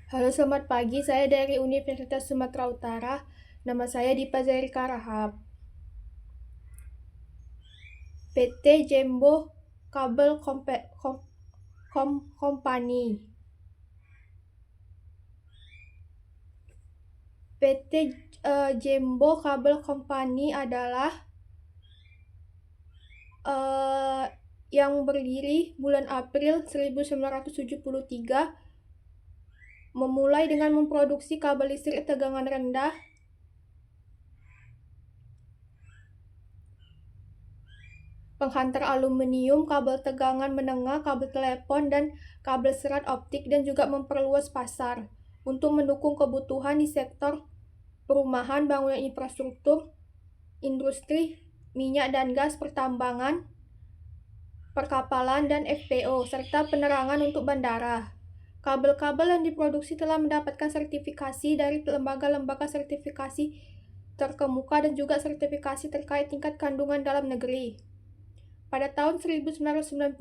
Halo, selamat pagi. Saya dari Universitas Sumatera Utara. Nama saya Dipa Zairka Rahab. PT Jembo Kabel Company. PT Jembo Kabel Company adalah yang berdiri bulan April 1973, memulai dengan memproduksi kabel listrik tegangan rendah, penghantar aluminium, kabel tegangan menengah, kabel telepon, dan kabel serat optik, dan juga memperluas pasar untuk mendukung kebutuhan di sektor perumahan, bangunan infrastruktur, industri, minyak dan gas, pertambangan, perkapalan, dan FPO, serta penerangan untuk bandara. Kabel-kabel yang diproduksi telah mendapatkan sertifikasi dari lembaga-lembaga sertifikasi terkemuka dan juga sertifikasi terkait tingkat kandungan dalam negeri. Pada tahun 1992,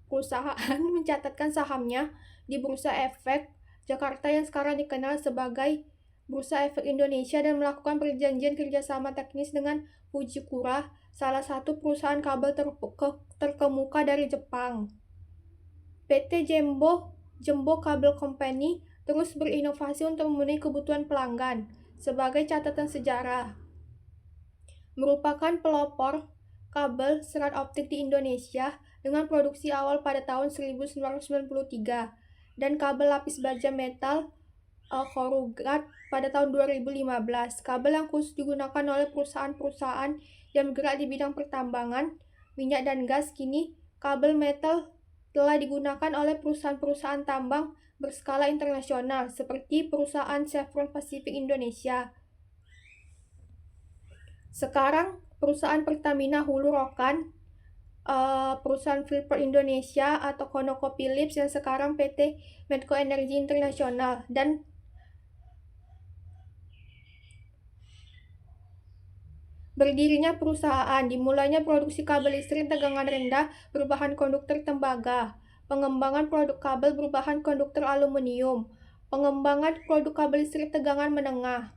perusahaan mencatatkan sahamnya di Bursa Efek Jakarta yang sekarang dikenal sebagai Bursa Efek Indonesia dan melakukan perjanjian kerjasama teknis dengan Fujikura, salah satu perusahaan kabel terkemuka dari Jepang. PT Jembo Cable Company terus berinovasi untuk memenuhi kebutuhan pelanggan. Sebagai catatan sejarah, merupakan pelopor kabel serat optik di Indonesia dengan produksi awal pada tahun 1993 dan kabel lapis baja metal korugat pada tahun 2015. Kabel yang khusus digunakan oleh perusahaan-perusahaan yang bergerak di bidang pertambangan, minyak dan gas. Kini kabel metal telah digunakan oleh perusahaan-perusahaan tambang berskala internasional seperti perusahaan Chevron Pacific Indonesia. Sekarang perusahaan Pertamina Hulu Rokan, perusahaan Freeport Indonesia atau ConocoPhillips yang sekarang PT Medco Energi Internasional, dan berdirinya perusahaan, dimulainya produksi kabel listrik tegangan rendah berbahan konduktor tembaga, pengembangan produk kabel berbahan konduktor aluminium, pengembangan produk kabel listrik tegangan menengah,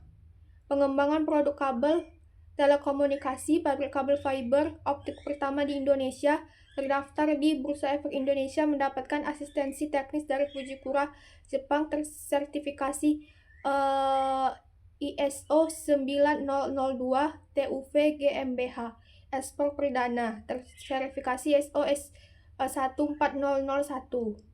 pengembangan produk kabel telekomunikasi. Pabrik kabel fiber optik pertama di Indonesia terdaftar di Bursa Efek Indonesia, mendapatkan asistensi teknis dari Fujikura Jepang, tersertifikasi ISO 9002 TUV GmbH, ekspor perdana, terverifikasi ISO 14001.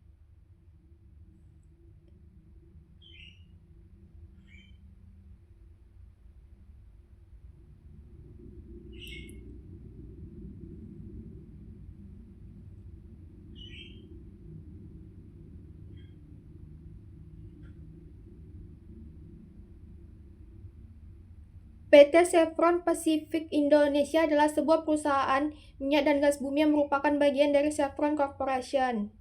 PT Chevron Pacific Indonesia adalah sebuah perusahaan minyak dan gas bumi yang merupakan bagian dari Chevron Corporation.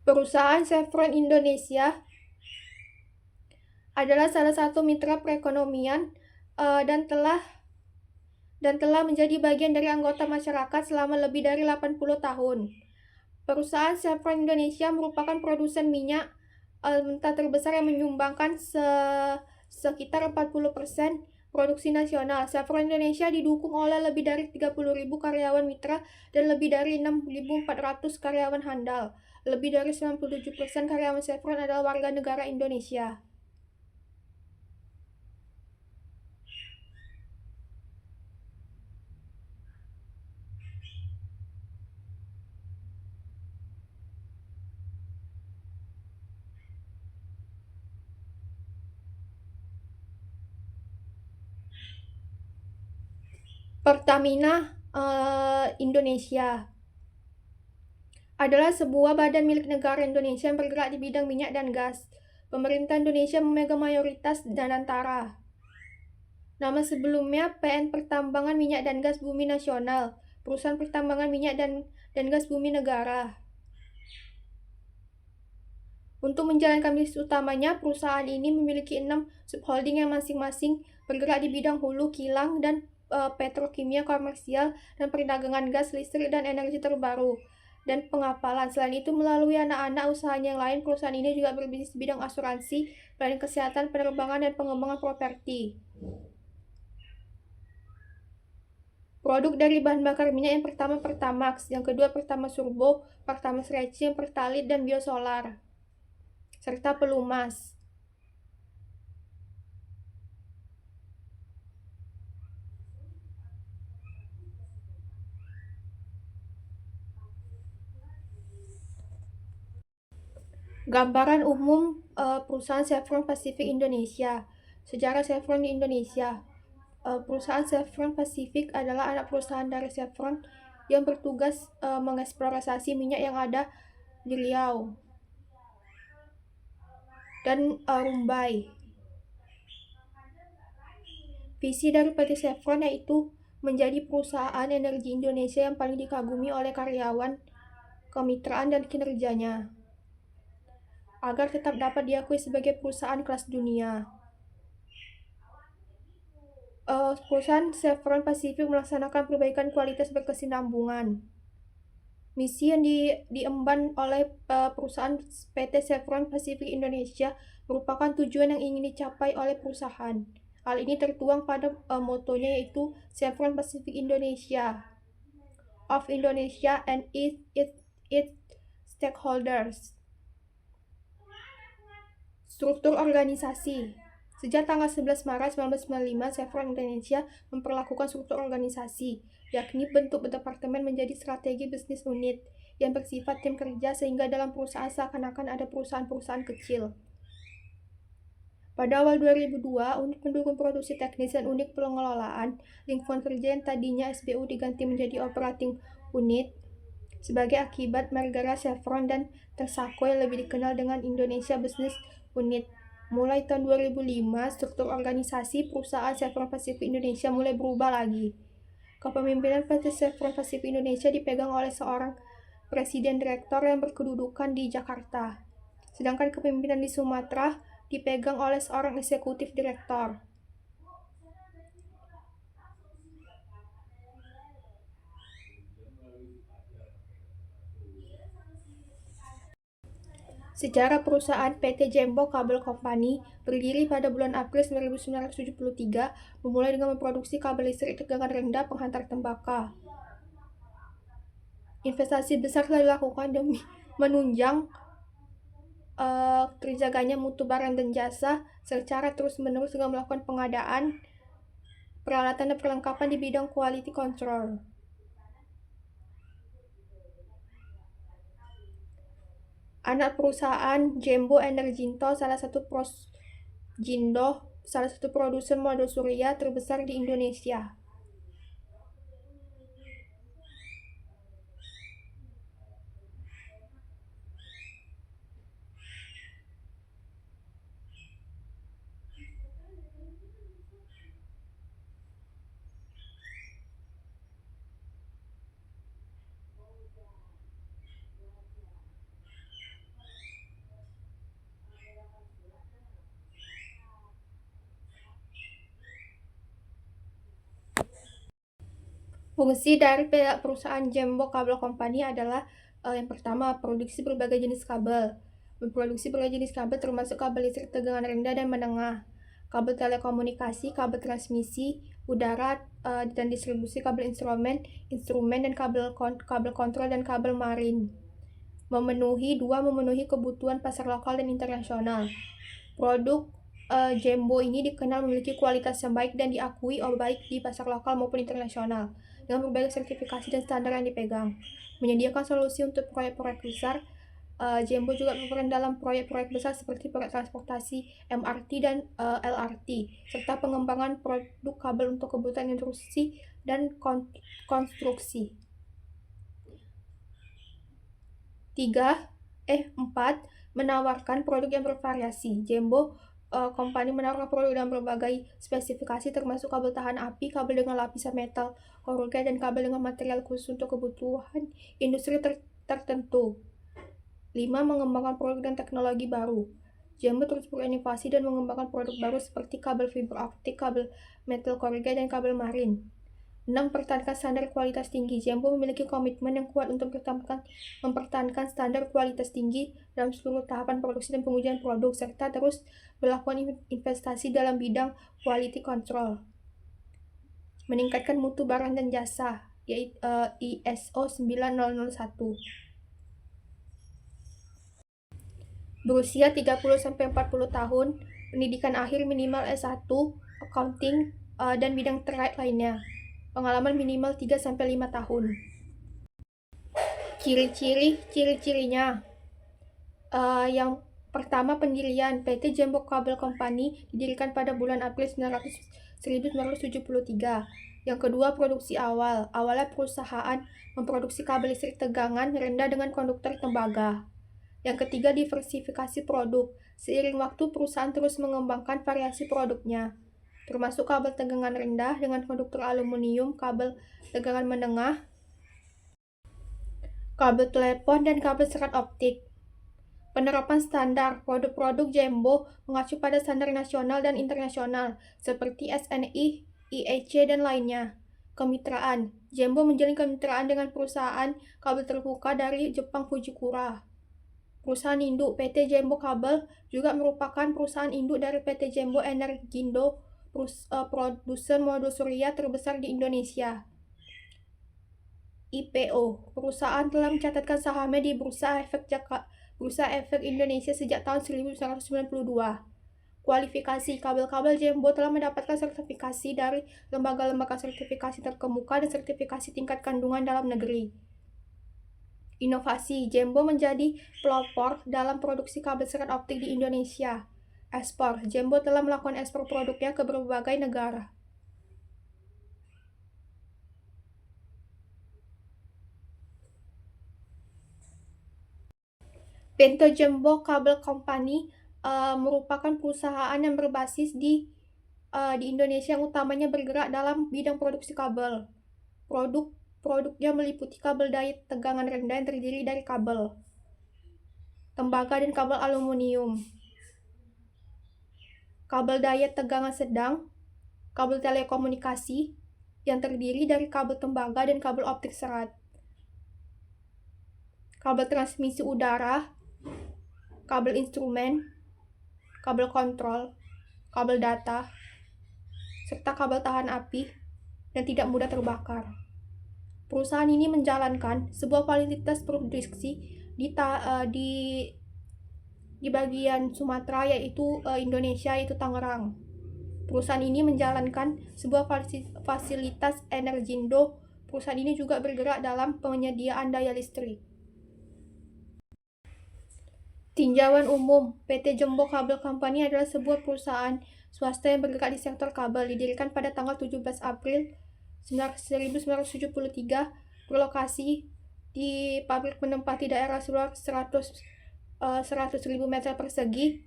Perusahaan Chevron Indonesia adalah salah satu mitra perekonomian dan telah menjadi bagian dari anggota masyarakat selama lebih dari 80 tahun. Perusahaan Chevron Indonesia merupakan produsen minyak mentah terbesar yang menyumbangkan sekitar 40% produksi nasional. Chevron Indonesia didukung oleh lebih dari 30.000 karyawan mitra dan lebih dari 6.400 karyawan handal. Lebih dari 97% karyawan Chevron adalah warga negara Indonesia. Pertamina Indonesia adalah sebuah badan milik negara Indonesia yang bergerak di bidang minyak dan gas. Pemerintah Indonesia memegang mayoritas dan antara Nama sebelumnya PN Pertambangan Minyak dan Gas Bumi Nasional, Perusahaan Pertambangan Minyak dan Gas Bumi Negara. Untuk menjalankan bisnis utamanya, perusahaan ini memiliki 6 subholding yang masing-masing bergerak di bidang hulu, kilang, dan petrokimia komersial, dan perdagangan gas, listrik, dan energi terbaru, dan pengapalan. Selain itu, melalui anak-anak usahanya yang lain, perusahaan ini juga berbisnis di bidang asuransi, pelayanan kesehatan, penerbangan, dan pengembangan properti. Produk dari bahan bakar minyak yang pertama Pertamax, yang kedua Pertamax Turbo, Pertamax Racing, Pertalite, dan Biosolar, serta pelumas. Gambaran umum perusahaan Chevron Pacific Indonesia. Sejarah Chevron di Indonesia. Perusahaan Chevron Pacific adalah anak perusahaan dari Chevron yang bertugas mengeksplorasi minyak yang ada di Riau dan Rumbai. Visi dari PT Chevron yaitu menjadi perusahaan energi Indonesia yang paling dikagumi oleh karyawan, kemitraan, dan kinerjanya, agar tetap dapat diakui sebagai perusahaan kelas dunia. Perusahaan Chevron Pacific melaksanakan perbaikan kualitas berkesinambungan. Misi yang diemban oleh perusahaan PT Chevron Pacific Indonesia merupakan tujuan yang ingin dicapai oleh perusahaan. Hal ini tertuang pada motonya, yaitu Chevron Pacific Indonesia, of Indonesia and its stakeholders. Struktur organisasi. Sejak tanggal 11 Maret 1995, Chevron Indonesia memperlakukan struktur organisasi, yakni bentuk departemen menjadi strategi bisnis unit, yang bersifat tim kerja sehingga dalam perusahaan seakan-akan ada perusahaan-perusahaan kecil. Pada awal 2002, unit pendukung produksi teknis dan unit pengelolaan lingkungan kerja yang tadinya SBU diganti menjadi operating unit sebagai akibat merger Chevron dan Texaco yang lebih dikenal dengan Indonesia Business Unit. Mulai tahun 2005, struktur organisasi perusahaan Chevron Pacific Indonesia mulai berubah lagi. Kepemimpinan PT Chevron Pacific Indonesia dipegang oleh seorang presiden direktur yang berkedudukan di Jakarta, sedangkan kepemimpinan di Sumatera dipegang oleh seorang eksekutif direktur. Sejarah perusahaan PT Jembo Kabel Company berdiri pada bulan April 1973, memulai dengan memproduksi kabel listrik tegangan rendah penghantar tembakau. Investasi besar telah dilakukan demi menunjang terjaganya mutu barang dan jasa secara terus-menerus dengan melakukan pengadaan peralatan dan perlengkapan di bidang quality control. Anak perusahaan Jembo Energinto, salah satu produsen modul surya terbesar di Indonesia. Fungsi dari perusahaan Jembo Kabel Company adalah yang pertama, produksi berbagai jenis kabel. Memproduksi berbagai jenis kabel termasuk kabel listrik tegangan rendah dan menengah, kabel telekomunikasi, kabel transmisi udara dan distribusi, kabel instrumen dan kabel kontrol dan kabel marin. Memenuhi kebutuhan pasar lokal dan internasional. Produk Jembo ini dikenal memiliki kualitas yang baik dan diakui baik di pasar lokal maupun internasional dengan berbagai sertifikasi dan standar yang dipegang. Menyediakan solusi untuk proyek-proyek besar, Jembo juga berperan dalam proyek-proyek besar seperti proyek transportasi MRT dan LRT, serta pengembangan produk kabel untuk kebutuhan industri dan konstruksi. 4. Menawarkan produk yang bervariasi. Jembo kompani menaruh produk dengan berbagai spesifikasi termasuk kabel tahan api, kabel dengan lapisan metal korugate, dan kabel dengan material khusus untuk kebutuhan industri tertentu. 5. Mengembangkan produk dan teknologi baru. Jembo terus berinovasi dan mengembangkan produk baru seperti kabel fiber optik, kabel metal korugate, dan kabel marine. 6. Pertahankan standar kualitas tinggi. Jembo memiliki komitmen yang kuat untuk mempertahankan standar kualitas tinggi dalam seluruh tahapan produksi dan pengujian produk, serta terus melakukan investasi dalam bidang quality control. Meningkatkan mutu barang dan jasa, yaitu ISO 9001. Berusia 30-40 tahun, pendidikan akhir minimal S1, accounting, dan bidang terkait lainnya. Pengalaman minimal 3-5 tahun. Ciri-cirinya. Yang pertama, pendirian. PT Jembo Cable Company didirikan pada bulan April 1973. Yang kedua, produksi awal. Awalnya perusahaan memproduksi kabel listrik tegangan rendah dengan konduktor tembaga. Yang ketiga, diversifikasi produk. Seiring waktu, perusahaan terus mengembangkan variasi produknya, termasuk kabel tegangan rendah dengan konduktor aluminium, kabel tegangan menengah, kabel telepon, dan kabel serat optik. Penerapan standar. Produk-produk Jembo mengacu pada standar nasional dan internasional seperti SNI, IEC, dan lainnya. Kemitraan. Jembo menjalin kemitraan dengan perusahaan kabel terbuka dari Jepang, Fujikura. Perusahaan induk. PT Jembo Kabel juga merupakan perusahaan induk dari PT Jembo Energindo, produsen modul surya terbesar di Indonesia. IPO. Perusahaan telah mencatatkan sahamnya di Bursa Efek Indonesia sejak tahun 1992. Kualifikasi. Kabel-kabel Jembo telah mendapatkan sertifikasi dari lembaga-lembaga sertifikasi terkemuka dan sertifikasi tingkat kandungan dalam negeri. Inovasi. Jembo menjadi pelopor dalam produksi kabel serat optik di Indonesia. Ekspor. Jembo telah melakukan ekspor produknya ke berbagai negara. PT Jembo Cable Company merupakan perusahaan yang berbasis di Indonesia yang utamanya bergerak dalam bidang produksi kabel. Produknya meliputi kabel daya tegangan rendah yang terdiri dari kabel tembaga dan kabel aluminium, kabel daya tegangan sedang, kabel telekomunikasi yang terdiri dari kabel tembaga dan kabel optik serat, kabel transmisi udara, kabel instrumen, kabel kontrol, kabel data, serta kabel tahan api dan tidak mudah terbakar. Perusahaan ini menjalankan sebuah fasilitas produksi di bagian Sumatera, yaitu Indonesia, yaitu Tangerang. Perusahaan ini menjalankan sebuah fasilitas Energindo. Perusahaan ini juga bergerak dalam penyediaan daya listrik. Tinjauan umum. PT Jembo Cable Company adalah sebuah perusahaan swasta yang bergerak di sektor kabel, didirikan pada tanggal 17 April 1973, berlokasi di pabrik menempati daerah seluas 100.000 meter persegi.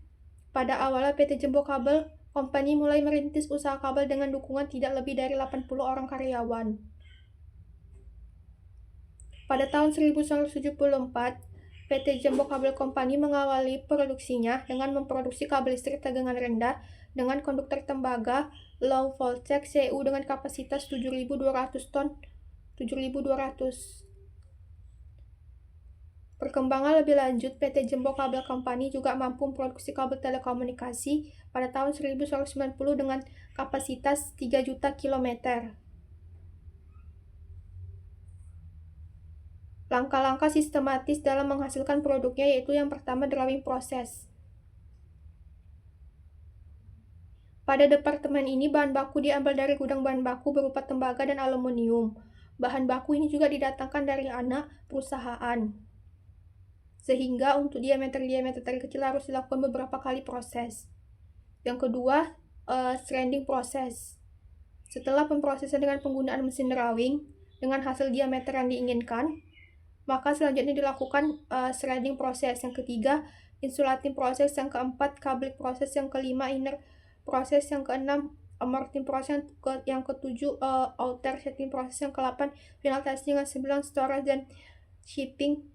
Pada awalnya PT Jembo Cable Company mulai merintis usaha kabel dengan dukungan tidak lebih dari 80 orang karyawan. Pada tahun 1974, PT Jembo Cable Company mengawali produksinya dengan memproduksi kabel listrik tegangan rendah dengan konduktor tembaga low voltage CU dengan kapasitas 7.200 ton. Perkembangan lebih lanjut, PT Jembo Cable Company juga mampu memproduksi kabel telekomunikasi pada tahun 1990 dengan kapasitas 3 juta kilometer. Langkah-langkah sistematis dalam menghasilkan produknya yaitu yang pertama, drawing proses. Pada departemen ini, bahan baku diambil dari gudang bahan baku berupa tembaga dan aluminium. Bahan baku ini juga didatangkan dari anak perusahaan, sehingga untuk diameter terkecil harus dilakukan beberapa kali proses. Yang kedua, stranding proses. Setelah pemrosesan dengan penggunaan mesin drawing dengan hasil diameter yang diinginkan, maka selanjutnya dilakukan stranding proses. Yang ketiga, insulating proses, yang keempat cabling proses, yang kelima inner proses, yang keenam amorting proses, yang ketujuh outer setting proses, yang ke-8 final testing, yang 9 storage dan shipping